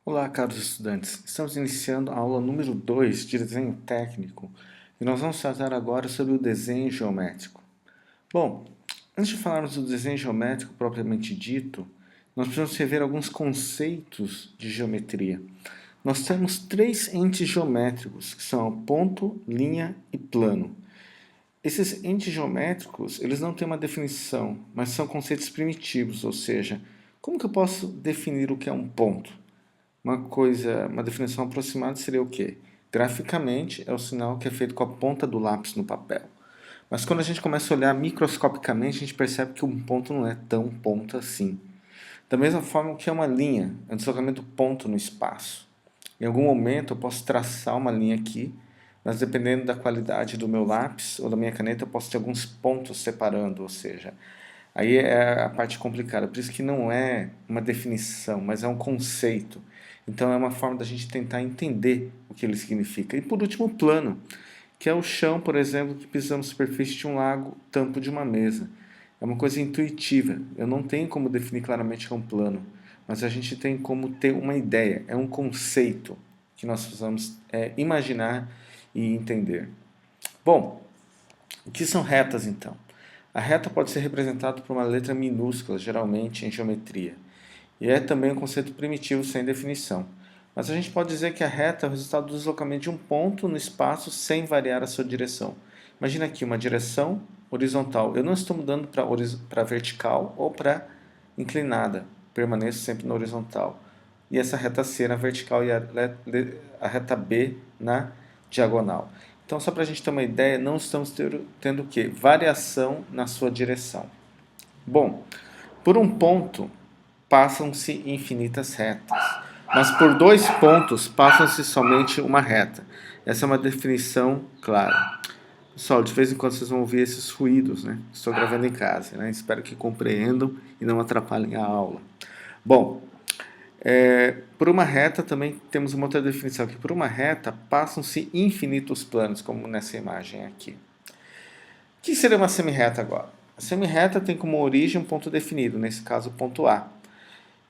Olá, caros estudantes. Estamos iniciando a aula número 2 de desenho técnico e nós vamos tratar agora sobre o desenho geométrico. Bom, antes de falarmos do desenho geométrico propriamente dito, nós precisamos rever alguns conceitos de geometria. Nós temos três entes geométricos, que são ponto, linha e plano. Esses entes geométricos, eles não têm uma definição, mas são conceitos primitivos, ou seja, como que eu posso definir o que é um ponto? Uma definição aproximada seria o quê? Graficamente, é o sinal que é feito com a ponta do lápis no papel. Mas quando a gente começa a olhar microscopicamente, a gente percebe que um ponto não é tão ponto assim. Da mesma forma, o que é uma linha? É um deslocamento do ponto no espaço. Em algum momento eu posso traçar uma linha aqui, mas dependendo da qualidade do meu lápis ou da minha caneta, eu posso ter alguns pontos separando, ou seja, aí é a parte complicada. Por isso que não é uma definição, mas é um conceito. Então é uma forma da gente tentar entender o que ele significa. E por último, o plano, que é o chão, por exemplo, que pisamos na superfície de um lago, tampo de uma mesa. É uma coisa intuitiva. Eu não tenho como definir claramente que é um plano, mas a gente tem como ter uma ideia. É um conceito que nós precisamos imaginar e entender. Bom, o que são retas então? A reta pode ser representada por uma letra minúscula, geralmente em geometria. E é também um conceito primitivo sem definição. Mas a gente pode dizer que a reta é o resultado do deslocamento de um ponto no espaço sem variar a sua direção. Imagina aqui uma direção horizontal. Eu não estou mudando para vertical ou para inclinada. Permaneço sempre na horizontal. E essa reta C na vertical e a reta B na diagonal. Então, só para a gente ter uma ideia, não estamos tendo o quê? Variação na sua direção. Bom, por um ponto passam-se infinitas retas, mas por dois pontos passam-se somente uma reta. Essa é uma definição clara. Pessoal, de vez em quando vocês vão ouvir esses ruídos, né? Estou gravando em casa, né? Espero que compreendam e não atrapalhem a aula. Bom, por uma reta também temos uma outra definição aqui. Por uma reta passam-se infinitos planos, como nessa imagem aqui. O que seria uma semirreta agora? A semirreta tem como origem um ponto definido, nesse caso o ponto A.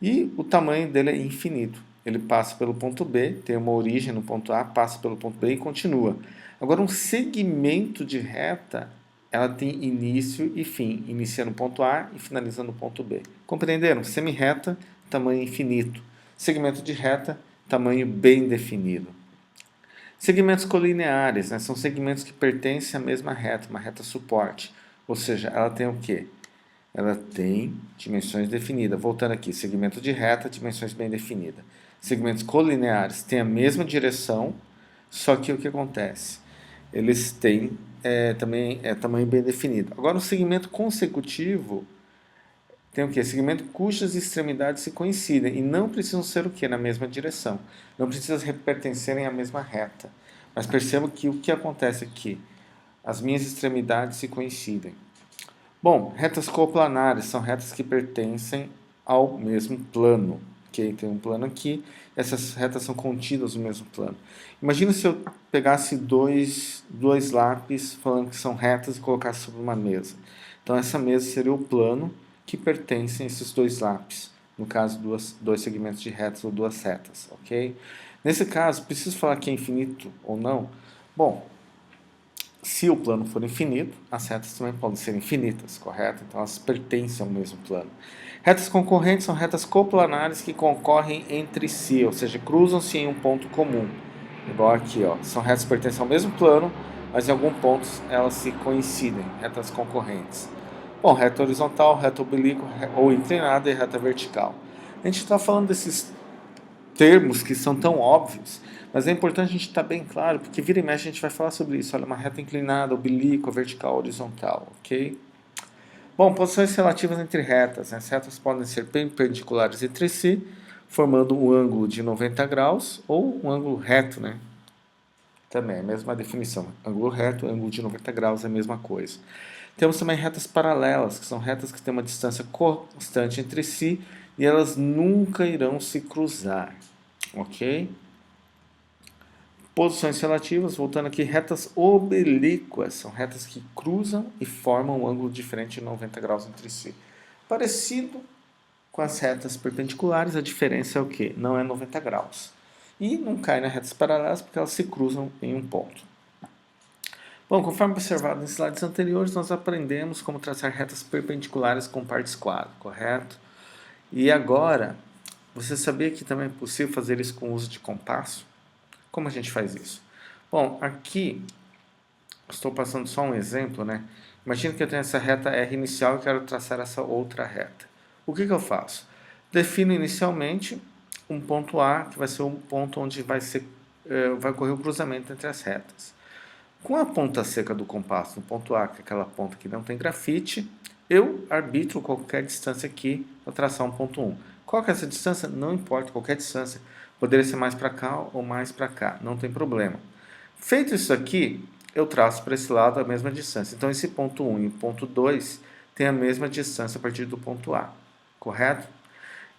E o tamanho dele é infinito. Ele passa pelo ponto B, tem uma origem no ponto A, passa pelo ponto B e continua. Agora, um segmento de reta, ela tem início e fim, inicia no ponto A e finaliza no ponto B. Compreenderam? Semirreta, tamanho infinito. Segmento de reta, tamanho bem definido. Segmentos colineares, né, são segmentos que pertencem à mesma reta, uma reta suporte. Ou seja, ela tem o quê? Ela tem dimensões definidas. Voltando aqui, segmento de reta, dimensões bem definidas. Segmentos colineares têm a mesma direção, só que o que acontece? Eles têm também tamanho bem definido. Agora, um segmento consecutivo tem o quê? Segmento cujas extremidades se coincidem e não precisam ser o quê? Na mesma direção. Não precisam pertencerem à mesma reta. Mas percebam que o que acontece aqui? As minhas extremidades se coincidem. Bom, retas coplanares são retas que pertencem ao mesmo plano. Okay? Tem um plano aqui, essas retas são contidas no mesmo plano. Imagina se eu pegasse dois lápis falando que são retas e colocasse sobre uma mesa. Então essa mesa seria o plano que pertencem a esses dois lápis. No caso, dois segmentos de retas ou duas retas. Ok? Nesse caso, preciso falar que é infinito ou não? Bom, se o plano for infinito, as retas também podem ser infinitas, correto? Então elas pertencem ao mesmo plano. Retas concorrentes são retas coplanares que concorrem entre si, ou seja, cruzam-se em um ponto comum. Igual aqui, ó. São retas que pertencem ao mesmo plano, mas em alguns pontos elas se coincidem, retas concorrentes. Bom, reta horizontal, reta oblíqua ou inclinada e reta vertical. A gente está falando desses termos que são tão óbvios, mas é importante a gente estar bem claro, porque vira e mexe a gente vai falar sobre isso. Olha, uma reta inclinada, oblíqua, vertical, horizontal, ok? Bom, posições relativas entre retas. As retas podem ser perpendiculares entre si, formando um ângulo de 90 graus, ou um ângulo reto, né? Também é a mesma definição. Ângulo reto, ângulo de 90 graus é a mesma coisa. Temos também retas paralelas, que são retas que têm uma distância constante entre si e elas nunca irão se cruzar, ok? Posições relativas, voltando aqui, retas oblíquas, são retas que cruzam e formam um ângulo diferente de 90 graus entre si. Parecido com as retas perpendiculares, a diferença é o quê? Não é 90 graus. E não cai nas retas paralelas porque elas se cruzam em um ponto. Bom, conforme observado nos slides anteriores, nós aprendemos como traçar retas perpendiculares com par de esquadro, correto? E agora, você sabia que também é possível fazer isso com o uso de compasso? Como a gente faz isso? Bom, aqui estou passando só um exemplo, né? Imagina que eu tenho essa reta R inicial e quero traçar essa outra reta. O que eu faço? Defino inicialmente um ponto A, que vai ser um ponto onde vai ocorrer o cruzamento entre as retas. Com a ponta seca do compasso no ponto A, que é aquela ponta que não tem grafite, eu arbitro qualquer distância aqui para traçar um ponto 1. Qual que é essa distância? Não importa, qualquer distância. Poderia ser mais para cá ou mais para cá, não tem problema. Feito isso aqui, eu traço para esse lado a mesma distância. Então, esse ponto 1 e o ponto 2 têm a mesma distância a partir do ponto A, correto?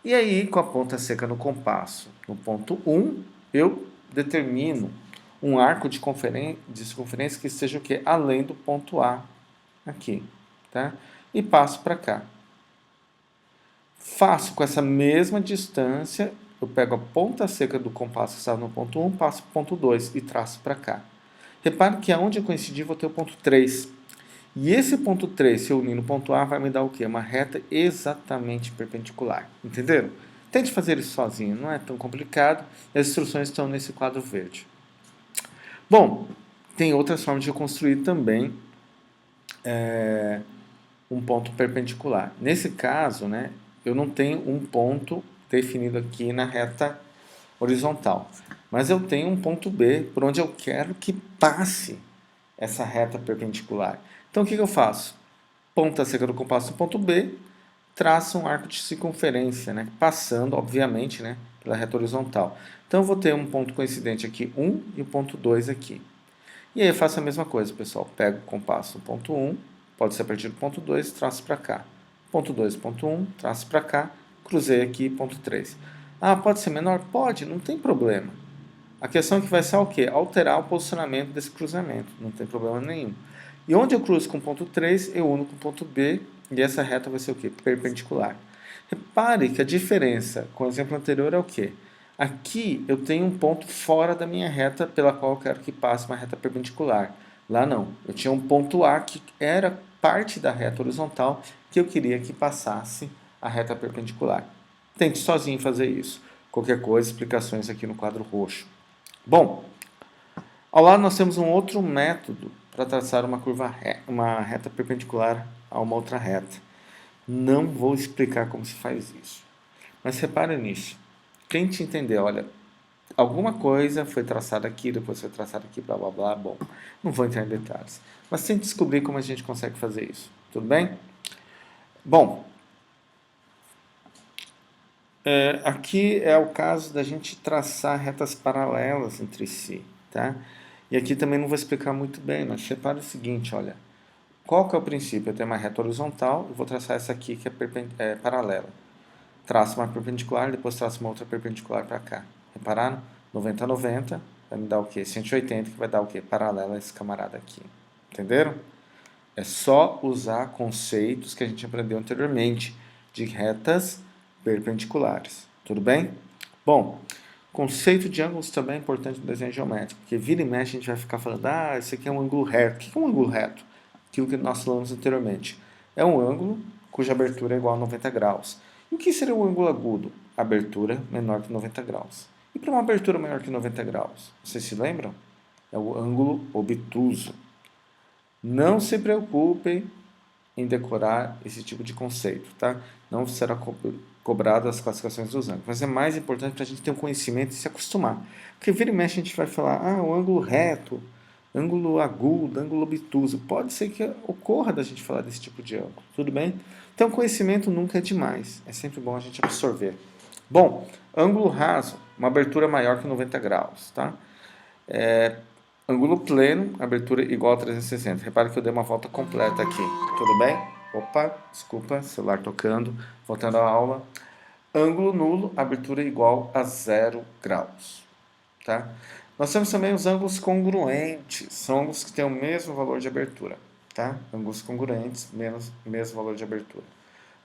E aí, com a ponta seca no compasso, no ponto 1, eu determino um arco de circunferência que esteja o quê? Além do ponto A, aqui, tá? E passo para cá. Faço com essa mesma distância, eu pego a ponta seca do compasso que estava no ponto 1, passo para o ponto 2 e traço para cá. Repare que aonde eu coincidir, vou ter o ponto 3. E esse ponto 3, se eu unir no ponto A, vai me dar o quê? Uma reta exatamente perpendicular. Entenderam? Tente fazer isso sozinho, não é tão complicado. As instruções estão nesse quadro verde. Bom, tem outras formas de construir também um ponto perpendicular. Nesse caso, né, eu não tenho um ponto definido aqui na reta horizontal, mas eu tenho um ponto B por onde eu quero que passe essa reta perpendicular. Então, o que eu faço? Ponta seca do compasso no ponto B, traço um arco de circunferência, né, passando, obviamente, né, pela reta horizontal. Então, eu vou ter um ponto coincidente aqui, 1, e o ponto 2 aqui. E aí eu faço a mesma coisa, pessoal. Pego o compasso no ponto 1, pode ser a partir do ponto 2, traço para cá. Ponto 2, ponto 1, traço para cá, cruzei aqui, ponto 3. Ah, pode ser menor? Pode, não tem problema. A questão é que vai ser o quê? Alterar o posicionamento desse cruzamento, não tem problema nenhum. E onde eu cruzo com o ponto 3, eu uno com o ponto B, e essa reta vai ser o quê? Perpendicular. Repare que a diferença com o exemplo anterior é o quê? Aqui eu tenho um ponto fora da minha reta pela qual eu quero que passe uma reta perpendicular. Lá não. Eu tinha um ponto A que era parte da reta horizontal que eu queria que passasse a reta perpendicular. Tente sozinho fazer isso. Qualquer coisa, explicações aqui no quadro roxo. Bom, ao lado nós temos um outro método para traçar uma reta perpendicular a uma outra reta. Não vou explicar como se faz isso. Mas repare nisso. Tente entender, olha, alguma coisa foi traçada aqui, depois foi traçada aqui, blá blá blá. Bom, não vou entrar em detalhes. Mas tente descobrir como a gente consegue fazer isso. Tudo bem? Bom, aqui é o caso da gente traçar retas paralelas entre si, tá? E aqui também não vou explicar muito bem, mas repare o seguinte, olha. Qual que é o princípio? Eu tenho uma reta horizontal, eu vou traçar essa aqui que é paralela. Traço uma perpendicular, depois traço uma outra perpendicular para cá. Repararam? 90 a 90 vai me dar o quê? 180, que vai dar o quê? Paralela a esse camarada aqui. Entenderam? É só usar conceitos que a gente aprendeu anteriormente de retas perpendiculares. Tudo bem? Bom, conceito de ângulos também é importante no desenho geométrico, porque vira e mexe a gente vai ficar falando, ah, esse aqui é um ângulo reto. O que é um ângulo reto? Aquilo que nós falamos anteriormente. É um ângulo cuja abertura é igual a 90 graus. E o que seria um ângulo agudo? Abertura menor que 90 graus. E para uma abertura maior que 90 graus? Vocês se lembram? É o ângulo obtuso. Não se preocupem em decorar esse tipo de conceito, tá? Não será cobrado as classificações dos ângulos. Mas é mais importante para a gente ter um conhecimento e se acostumar. Porque vira e mexe a gente vai falar, ah, o ângulo reto, ângulo agudo, ângulo obtuso. Pode ser que ocorra da gente falar desse tipo de ângulo, tudo bem? Então, conhecimento nunca é demais. É sempre bom a gente absorver. Bom, ângulo raso, uma abertura maior que 90 graus, tá? Ângulo pleno, abertura igual a 360. Repare que eu dei uma volta completa aqui. Tudo bem? Opa, desculpa, celular tocando. Voltando à aula. Ângulo nulo, abertura igual a 0 graus. Tá? Nós temos também os ângulos congruentes. São ângulos que têm o mesmo valor de abertura. Tá? Ângulos congruentes, mesmo valor de abertura.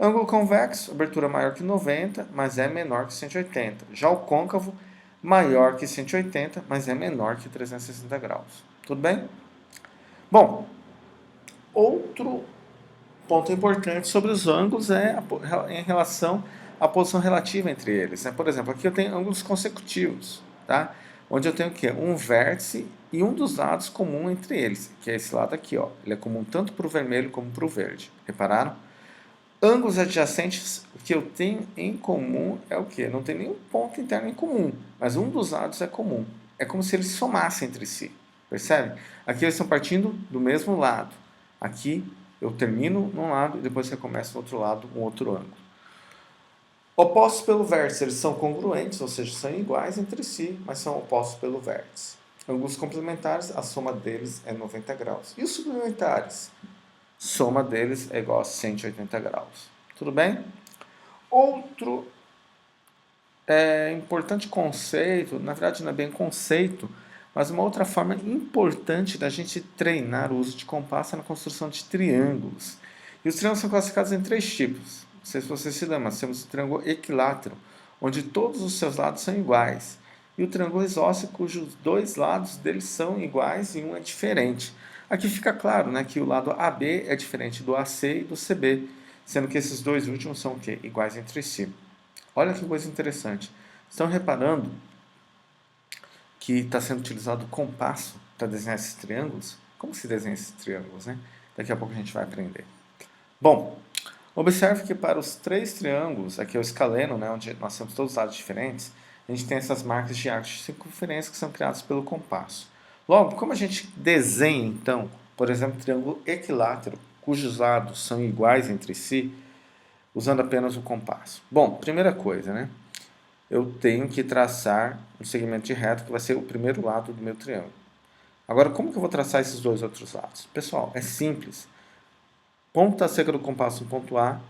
Ângulo convexo, abertura maior que 90, mas é menor que 180. Já o côncavo, maior que 180, mas é menor que 360 graus. Tudo bem? Bom, outro ponto importante sobre os ângulos é em relação à posição relativa entre eles. Né? Por exemplo, aqui eu tenho ângulos consecutivos, tá? Onde eu tenho o quê? Um vértice e um dos lados comum entre eles, que é esse lado aqui. Ó. Ele é comum tanto para o vermelho como para o verde. Repararam? Ângulos adjacentes, o que eu tenho em comum é o quê? Não tem nenhum ponto interno em comum, mas um dos lados é comum. É como se eles somassem entre si. Percebe? Aqui eles estão partindo do mesmo lado. Aqui eu termino num lado e depois recomeço no outro lado, um outro ângulo. Opostos pelo vértice, eles são congruentes, ou seja, são iguais entre si, mas são opostos pelo vértice. Ângulos complementares, a soma deles é 90 graus. E os suplementares? Soma deles é igual a 180 graus. Tudo bem? Outro importante conceito, na verdade não é bem conceito, mas uma outra forma importante da gente treinar o uso de compasso é na construção de triângulos. E os triângulos são classificados em 3 tipos. Não sei se você se lembra, nós temos o triângulo equilátero, onde todos os seus lados são iguais. E o triângulo isósceles, cujos 2 lados deles são iguais e um é diferente. Aqui fica claro, né, que o lado AB é diferente do AC e do CB, sendo que esses 2 últimos são o quê? Iguais entre si. Olha que coisa interessante. Estão reparando que está sendo utilizado o compasso para desenhar esses triângulos? Como se desenha esses triângulos, né? Daqui a pouco a gente vai aprender. Bom, observe que para os 3 triângulos, aqui é o escaleno, né, onde nós temos todos os lados diferentes, a gente tem essas marcas de arcos de circunferência que são criadas pelo compasso. Logo, como a gente desenha, então, por exemplo, um triângulo equilátero, cujos lados são iguais entre si, usando apenas o compasso? Bom, primeira coisa, né? Eu tenho que traçar um segmento de reto que vai ser o primeiro lado do meu triângulo. Agora, como que eu vou traçar esses 2 outros lados? Pessoal, é simples. Ponta seca do compasso no ponto A,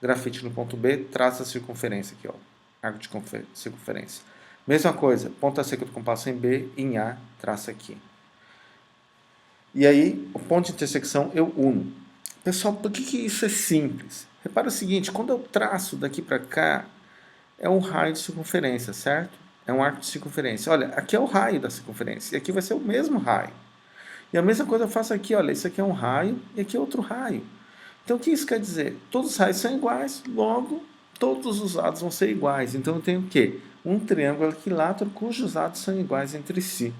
grafite no ponto B, traça a circunferência aqui, ó, arco de circunferência. Mesma coisa, ponta seca do compasso em B, em A, traça aqui. E aí, o ponto de intersecção eu uno. Pessoal, por que isso é simples? Repara o seguinte, quando eu traço daqui para cá, é um raio de circunferência, certo? É um arco de circunferência. Olha, aqui é o raio da circunferência, e aqui vai ser o mesmo raio. E a mesma coisa eu faço aqui, olha, isso aqui é um raio, e aqui é outro raio. Então, o que isso quer dizer? Todos os raios são iguais, logo, todos os lados vão ser iguais. Então, eu tenho o quê? Um triângulo equilátero cujos lados são iguais entre si.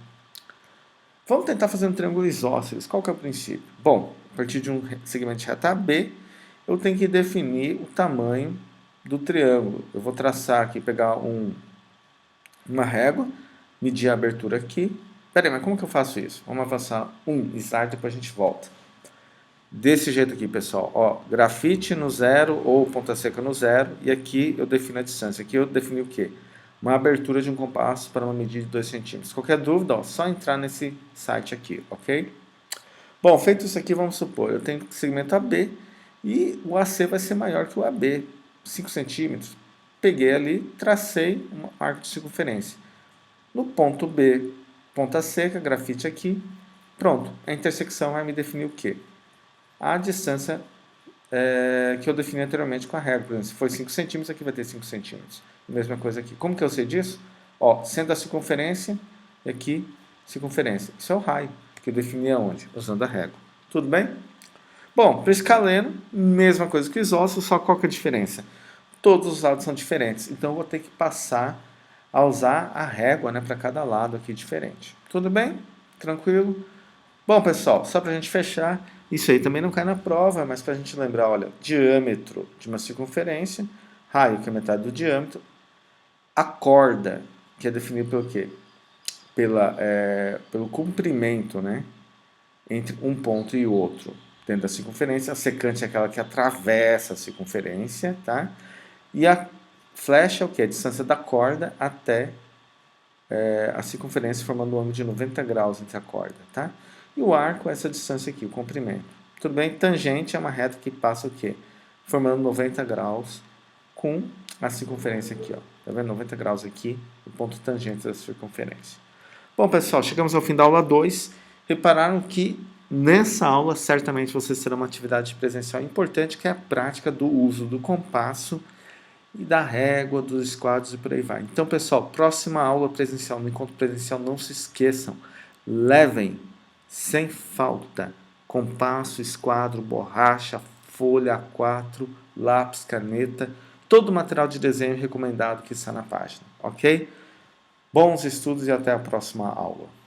Vamos tentar fazer um triângulo isósceles. Qual que é o princípio? Bom, a partir de um segmento de reta AB, eu tenho que definir o tamanho do triângulo. Eu vou traçar aqui, pegar uma régua, medir a abertura aqui. Peraí, mas como que eu faço isso? Vamos avançar slide, depois a gente volta. Desse jeito aqui, pessoal. Ó, grafite no 0 ou ponta seca no 0. E aqui eu defino a distância. Aqui eu defini o quê? Uma abertura de um compasso para uma medida de 2 centímetros. Qualquer dúvida, ó, só entrar nesse site aqui, ok? Bom, feito isso aqui, vamos supor, eu tenho segmento AB e o AC vai ser maior que o AB, 5 centímetros. Peguei ali, tracei um arco de circunferência. No ponto B, ponta seca, grafite aqui. Pronto, a intersecção vai me definir o quê? A distância que eu defini anteriormente com a régua. Por exemplo, se foi 5 centímetros, aqui vai ter 5 centímetros. Mesma coisa aqui. Como que eu sei disso? Ó, centro da circunferência e aqui circunferência. Isso é o raio que eu defini aonde? Usando a régua. Tudo bem? Bom, para o escaleno, mesma coisa que o isósceles, só qual que é a diferença? Todos os lados são diferentes, então eu vou ter que passar a usar a régua, né, para cada lado aqui diferente. Tudo bem? Tranquilo? Bom, pessoal, só para a gente fechar, isso aí também não cai na prova, mas para a gente lembrar, olha, diâmetro de uma circunferência, raio, que é metade do diâmetro, a corda, que é definida pelo quê? Pelo comprimento, né, entre um ponto e outro dentro da circunferência. A secante é aquela que atravessa a circunferência, tá? E a flecha é o que? A distância da corda até a circunferência, formando um ângulo de 90 graus entre a corda, tá? E o arco é essa distância aqui, o comprimento. Tudo bem? Tangente é uma reta que passa o quê? Formando 90 graus com a circunferência aqui, ó. Tá vendo? 90 graus aqui, o ponto tangente da circunferência. Bom, pessoal, chegamos ao fim da aula 2. Repararam que Nessa aula, certamente você terá uma atividade presencial importante, que é a prática do uso do compasso e da régua, dos esquadros e por aí vai. Então, pessoal, próxima aula presencial, no encontro presencial, não se esqueçam, levem, sem falta, compasso, esquadro, borracha, folha A4, lápis, caneta, todo o material de desenho recomendado que está na página, ok? Bons estudos e até a próxima aula.